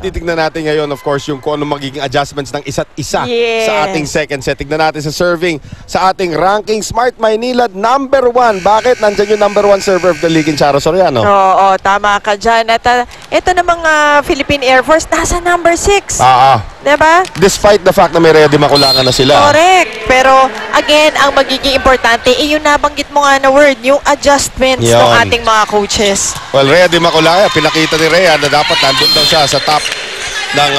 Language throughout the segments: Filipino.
titignan natin ngayon, of course, yung kung ano magiging adjustments ng isa't isa sa ating second set. Tignan natin sa serving sa ating ranking. Smart Maynilad, number 1. Bakit? Nandyan yung number 1 server of the league in Charo Soriano. Oo, tama ka dyan. At ito namang Philippine Air Force, nasa number 6. Diba? Despite the fact na may ready makulangan na sila. Correct. Pero, again, ang magiging importante, yung nabanggit mo nga na word, yung adjustments ng ating mga coaches. Well, Rhea Di Maculaya, pinakita ni Rhea na dapat nandun daw siya sa top ng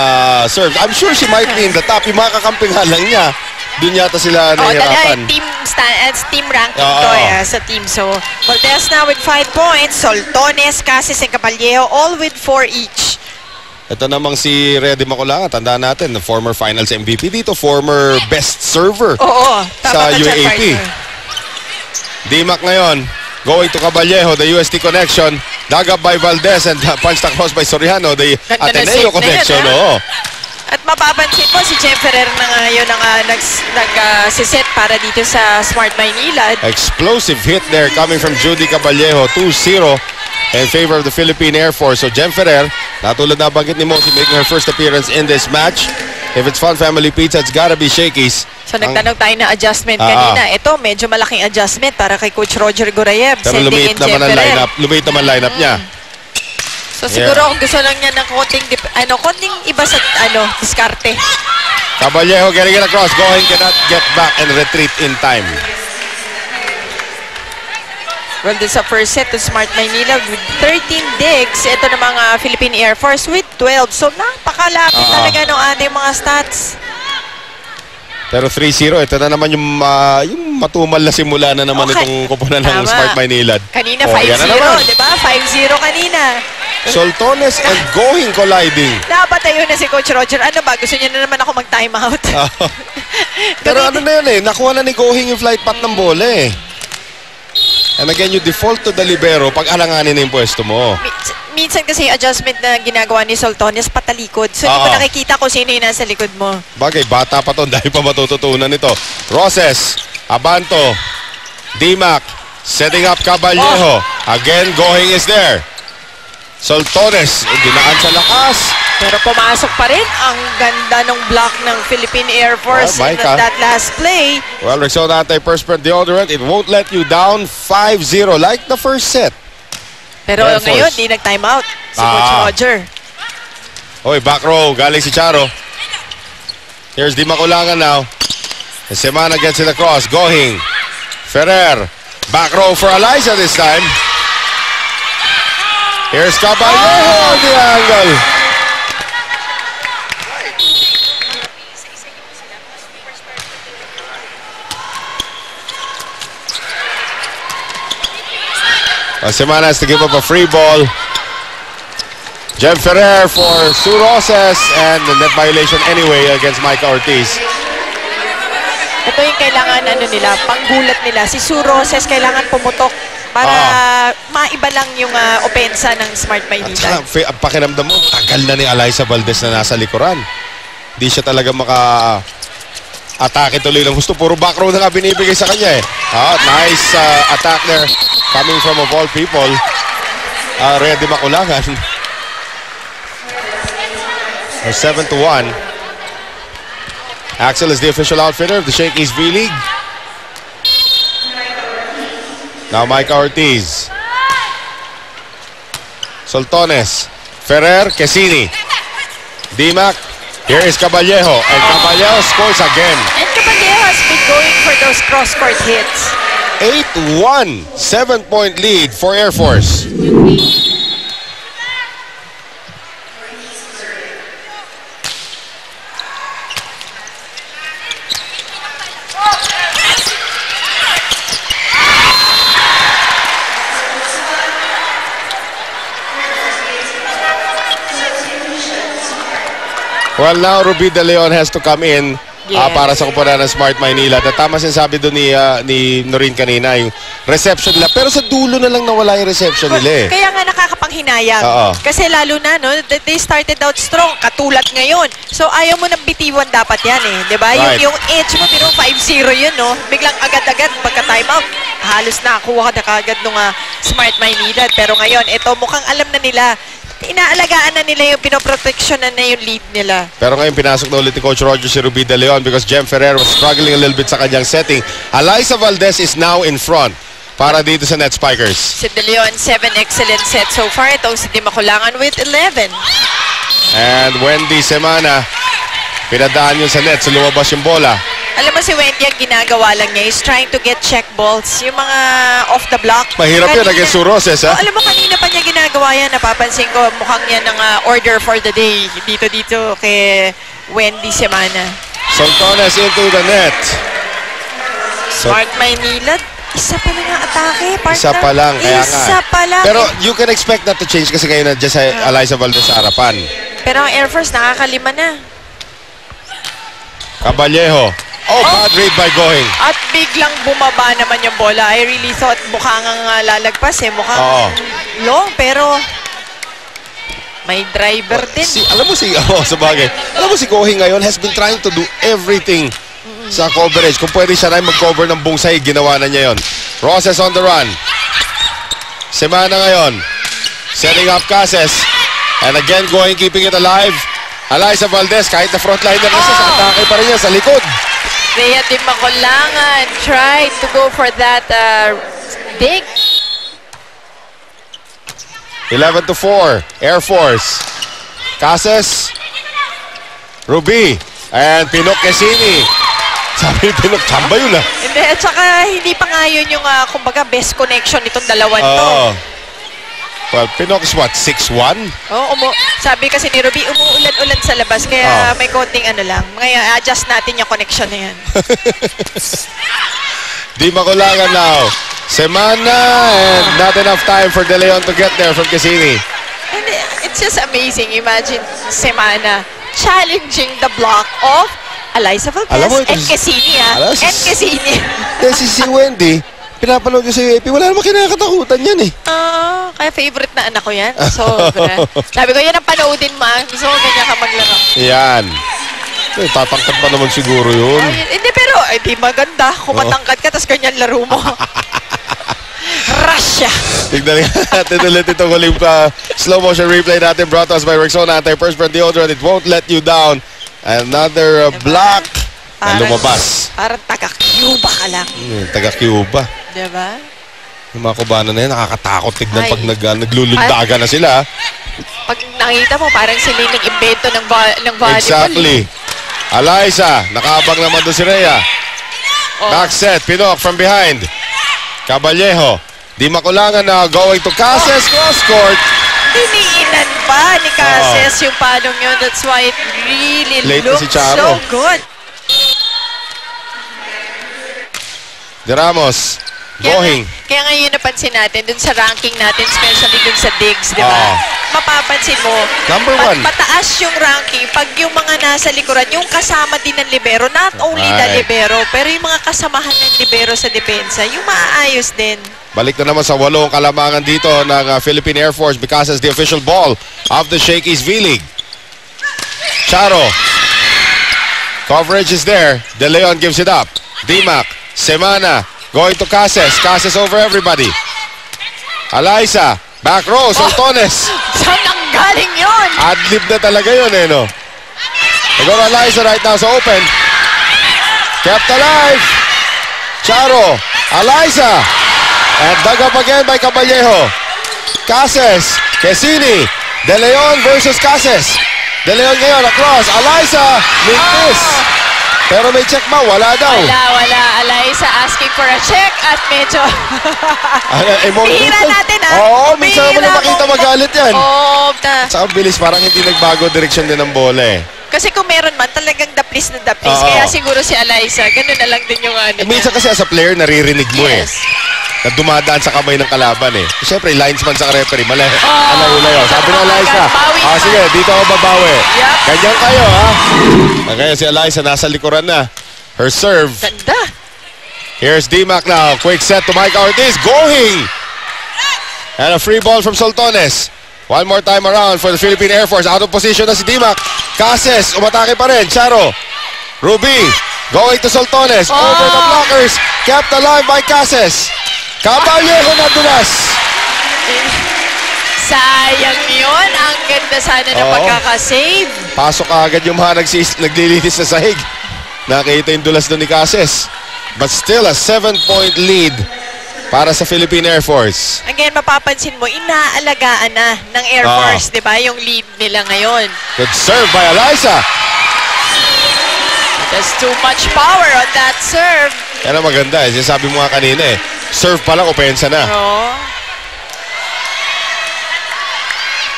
serve. I'm sure she might be in the top. Yung mga kakamping lang niya, dun yata sila nahihirapan. Team ranking to sa team. So, Valdez now with 5 points. Soltones, Casis, and Caballero, all with 4 each. Ito namang si Rhea Di Maculaya, tandaan natin, the former finals MVP dito, former best server sa UAAP. Dimac ngayon, going to Caballero, the UST connection, dug up by Valdez and punched across by Soriano, the Ateneo connection. At mapapansin mo, si Jem Ferrer na ngayon ang nagsiset para dito sa Smart Maynilad. Explosive hit there coming from Judy Caballero, 2-0 in favor of the Philippine Air Force. So Jem Ferrer, natulad na banggit ni Mosi, making her first appearance in this match. If it's Fun Family Pizza, it's gotta be Shakey's. So nagtanong tayo na adjustment kanina. Ito, medyo malaking adjustment para kay Coach Roger Gorayev. Pero lumit naman ang lineup niya. So siguro kung gusto lang niya ng konting iba sa diskarte. Caballero getting it across, going, cannot get back and retreat in time. Well, this is a first set to Smart Maynilad with 13 digs. Ito na mga Philippine Air Force with 12. So napakalapit talaga ng ating mga stats. Pero 3-0, ito na naman yung matumal na simula na naman itong kupunan ng Smart Maynilad. Kanina 5-0, di ba? 5-0 kanina. Soltones and Going colliding. Napatayo na si Coach Roger. Ano ba? Gusto niya na naman ako mag-time out. Pero ano na yun nakuha na ni Going yung flight path ng bola And again, you default to the libero pag alanganin na yung pwesto mo. Minsan kasi yung adjustment na ginagawa ni Soltones patalikod. So hindi mo nakikita kung sino yung nasa likod mo. Bagay, bata pa to dahil pa matututunan nito. Roses, Abanto, Dimac, setting up Caballero. Again, Going is there. Soltones, dinaan sa lakas. Pero pumasok pa rin. Ang ganda ng block ng Philippine Air Force in that last play. Well, Rexona anti-perspirant deodorant, it won't let you down 5-0 like the first set. Pero ngayon, di nag-time out si Coach Roger. Back row, galing si Charo. Here's Di Maculangan now. Semana gets it across, Going. Ferrer, back row for Eliza this time. Here's Caballero on the angle. Semana has to give up a free ball. Jem Ferrer for Sue Roses and the net violation anyway against Micah Ortiz. Ito yung kailangan nila, panggulat nila. Si Sue Roses kailangan pumutok para maiba lang yung opensa ng Smart Maynilad. At pakiramdam mo, tagal na ni Eliza Valdez na nasa likuran. Di siya talaga atake tuloy ng gusto. Puro back row na nga binibigay sa kanya Nice attack there coming from of all people. Rhea Di Maculangan. 7-1. Axel is the official outfitter of the Shakey's V-League. Now Micah Ortiz. Soltones. Ferrer, Quesini. Dimac. Here is Caballero. And Caballero scores again. And Caballero has been going for those cross-court hits. 8-1. 7-point lead for Air Force. Well, now Ruby De Leon has to come in para sa kupunan ng Smart Maynilad. At tama sinasabi doon ni Noreen kanina, yung reception nila. Pero sa dulo na lang nawala yung reception nila Kaya nga nakakapanghinayang. Kasi lalo na, they started out strong, katulad ngayon. So ayaw mo nang bitiwan dapat yan Diba? Yung edge mo, pero 5-0 yun, Biglang agad-agad pagka-timeout, halos nakakuha ka na kagad nung Smart Maynilad. Pero ngayon, ito mukhang alam na nila inaalagaan na nila yung pinoproteksyonan na yung lead nila. Pero ngayon pinasok na ulit ni Coach Roger si Ruby De Leon because Jem Ferrer was struggling a little bit sa kanyang setting. Alyssa Valdez is now in front para dito sa Net Spikers. Si De Leon, 7 excellent sets so far. Itong si Di Makulangan with 11. And Wendy Semana, pinadaan yun sa net, so lumabas yung bola. Alam mo si Wendy, ang ginagawa lang niya is trying to get check balls. Yung mga off the block. Mahirap yun, against Roses, ha? Alam mo, kanina pa niya ginagawa yan. Napapansin ko, mukhang yan ang order for the day. Dito kay Wendy Semana. Soltones into the net. Smart Maynila, isa pa lang ang atake, partner. Isa pa lang, kaya nga. Isa pa lang. Pero you can expect that to change kasi ngayon nandiyan sa Alyssa Valdez sa harapan. Pero ang Air Force, nakakalima na. Caballejo. Bad read by Going. At biglang bumaba naman yung bola. I really thought mukhang lalagpas eh. Mukhang long, pero may driver din. Alam mo si Going ngayon has been trying to do everything sa coverage. Kung pwede siya na mag-cover ng buong side, ginawa na niya yun. Roses on the run. Semana ngayon. Setting up Cases. And again, Going keeping it alive. Alyssa Valdez, kahit na frontliner na siya, sa atake pa rin niya sa likod. Rhea Di Makulangan tried to go for that dig. 11-4, Air Force. Cases. Ruby. And Pinok Quezini. Sabi ni Pinok, chamba yun ah. Hindi, at saka hindi pa nga yun yung kumbaga best connection itong dalawan to. Well, Pinok is what, 6'1"? Sabi kasi ni Ruby, umuulan-ulan sa labas, kaya may konting lang. Ngayon, adjust natin yung connection na yan. Di Makulangan now. Semana, and not enough time for De Leon to get there from Quezini. And it's just amazing. Imagine Semana challenging the block of Alyssa Valdez and Quezini, and Quezini. Si Wendy, pinapanood ko sa UAP, wala namang kinakatakutan yan eh. Kaya favorite na anak ko yan. Sabi ko, yan ang panoodin mo. Gusto ko ganyan ka maglaro. Yan. Tatangkad pa naman siguro yun. Hindi, pero di maganda. Kung matangkad ka, tas ganyan laro mo. Russia. Tignan natin ulit itong huling slow motion replay natin brought to us by Rexona Anti-Perspirant Deodorant. It won't let you down. Another block. Na lumabas. Parang taga-Cuba ka lang. Taga-Cuba. Diba? Yung mga Cubano na yun, nakakatakot tignan pag naglulundaga na sila. Pag nakita mo, parang sila yung nag-invento ng volleyball. Exactly. Alyssa, nakaabang naman doon si Rhea. Back set, Pinok from behind. Caballejo. Di Makulangan na going to Cases, cross court. Iniinan pa ni Cases yung palong yun. That's why it really looks so good. De Ramos. Going. Kaya ngayon napansin natin dun sa ranking natin, especially dun sa digs, di ba? Mapapansin mo, number 1. Mataas yung ranking pag yung mga nasa likuran, yung kasama din ng libero, not only the libero, pero yung mga kasamahan ng libero sa depensa, yung maaayos din. Balik na naman sa 8 kalamangan dito ng Philippine Air Force because as the official ball of the Shakey's V-League. Charo. Coverage is there. De Leon gives it up. Dimac. Semana. Going to Cases. Cases over everybody. Alyssa. Back row. Soltones. Saan ang galing yun? Adlib na talaga yun eh, no? Siguro Alyssa right now sa open. Kept alive. Charo. Alyssa. And dug up again by Caballejo. Cases. Quezini. De Leon versus Cases. De Leon ngayon across. Alyssa. Mintis. Pero may check ba? Wala daw. Wala. Alyssa asking for a check at medyo... Bihira natin, minsan naman nakita magalit yan. Sa bilis, parang hindi nagbago direksyon din ng bola eh. Kasi kung meron man, talagang daplis na daplis. Kaya siguro si Alyssa, ganun na lang din yung minsan kasi as a player, naririnig mo na dumadaan sa kamay ng kalaban eh. Siyempre, linesman sa referee, malayo. Sabi na Alyssa, sige, dito ako babawi. Ganyan kayo, ha? Kaya si Alyssa, nasa likuran na. Her serve. Ganda. Here's Dimac now. Quick set to Mike Ortiz. Going! And a free ball from Soltones. One more time around for the Philippine Air Force. Out of position na si Dimac. Cases, umatake pa rin. Charo. Ruby. Going to Soltones. Over the blockers. Kept alive by Cases. Caballejo na dulas. Sayang yun. Ang ganda sana na pagkakasave. Pasok agad yung mga naglilinis sa sahig. Nakita yung dulas doon ni Cases. But still a 7-point lead para sa Philippine Air Force. Again, mapapansin mo, inaalagaan na ng Air Force, di ba? Yung lead nila ngayon. Good serve by Alyssa. There's too much power on that serve. Yan ang maganda eh. Sinasabi mo nga kanina eh. Serve pa lang, opensa na.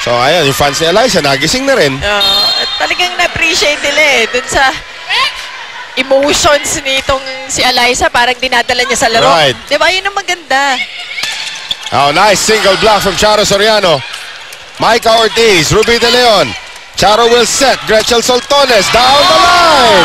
So ayan, yung fans ni Alyssa, nagising na rin. Talagang na-appreciate nila eh. Dun sa emotions nitong si Alyssa, parang dinadala niya sa laro. Right. Diba? Yun ang maganda. Oh, nice single block from Charo Soriano. Micah Ortiz, Ruby De Leon. Charo will set. Gretchen Soltones down the line.